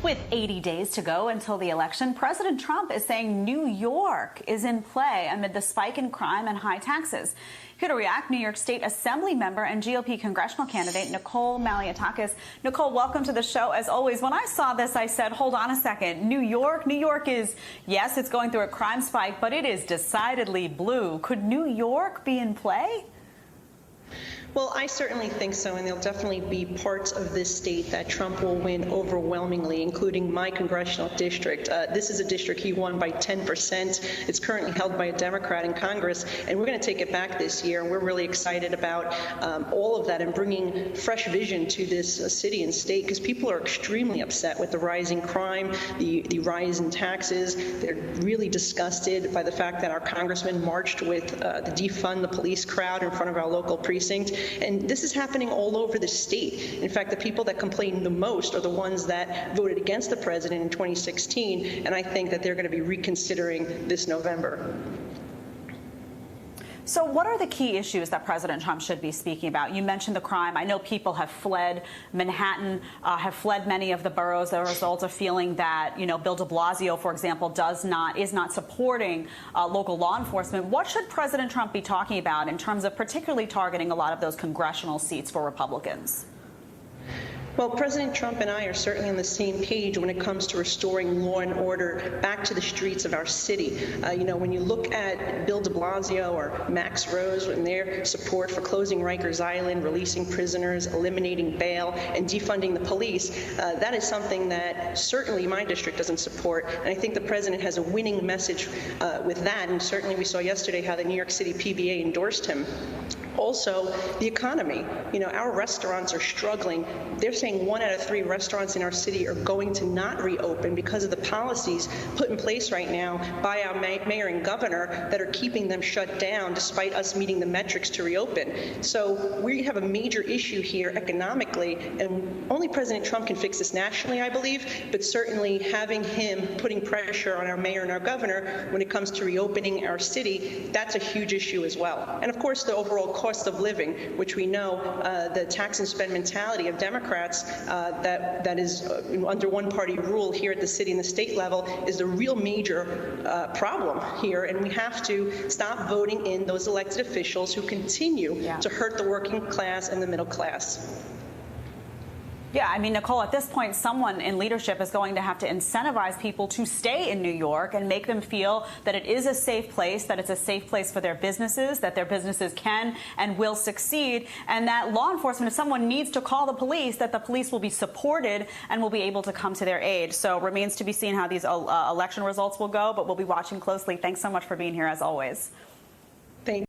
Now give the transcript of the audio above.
With 80 days to go until the election, President Trump is saying New York is in play amid the spike in crime and high taxes. Here to react, New York State Assembly member and GOP congressional candidate Nicole Malliotakis. Nicole, welcome to the show. As always, when I saw this, I said, hold on a second. New York is, yes, it's going through a crime spike, but it is decidedly blue. Could New York be in play? Well, I certainly think so, and there'll definitely be parts of this state that Trump will win overwhelmingly, including my congressional district. This is a district he won by 10%. It's currently held by a Democrat in Congress, and we're going to take it back this year. And we're really excited about all of that and bringing fresh vision to this city and state, because people are extremely upset with the rising crime, the rise in taxes. They're really disgusted by the fact that our congressman marched with the defund the police crowd in front of our local precinct. And this is happening all over the state. In fact, the people that complain the most are the ones that voted against the president in 2016, and I think that they're going to be reconsidering this November. So what are the key issues that President Trump should be speaking about? You mentioned the crime. I know people have fled Manhattan, have fled many of the boroughs as a result of feeling that, Bill de Blasio, for example, is not supporting local law enforcement. What should President Trump be talking about in terms of particularly targeting a lot of those congressional seats for Republicans? Well, President Trump and I are certainly on the same page when it comes to restoring law and order back to the streets of our city. When you look at Bill de Blasio or Max Rose and their support for closing Rikers Island, releasing prisoners, eliminating bail, and defunding the police, that is something that certainly my district doesn't support. And I think the president has a winning message with that. And certainly we saw yesterday how the New York City PBA endorsed him. Also, the economy. Our restaurants are struggling. They're saying 1 out of 3 restaurants in our city are going to not reopen because of the policies put in place right now by our mayor and governor that are keeping them shut down despite us meeting the metrics to reopen. So we have a major issue here economically, and only President Trump can fix this nationally, I believe, but certainly having him putting pressure on our mayor and our governor when it comes to reopening our city, that's a huge issue as well. And of course, the overall cost of living, which we know the tax and spend mentality of Democrats that is under one-party rule here at the city and the state level is the real major problem here, and we have to stop voting in those elected officials who continue to hurt the working class and the middle class. Yeah, I mean, Nicole, at this point, someone in leadership is going to have to incentivize people to stay in New York and make them feel that it is a safe place, that it's a safe place for their businesses, that their businesses can and will succeed, and that law enforcement, if someone needs to call the police, that the police will be supported and will be able to come to their aid. So it remains to be seen how these election results will go, but we'll be watching closely. Thanks so much for being here, as always.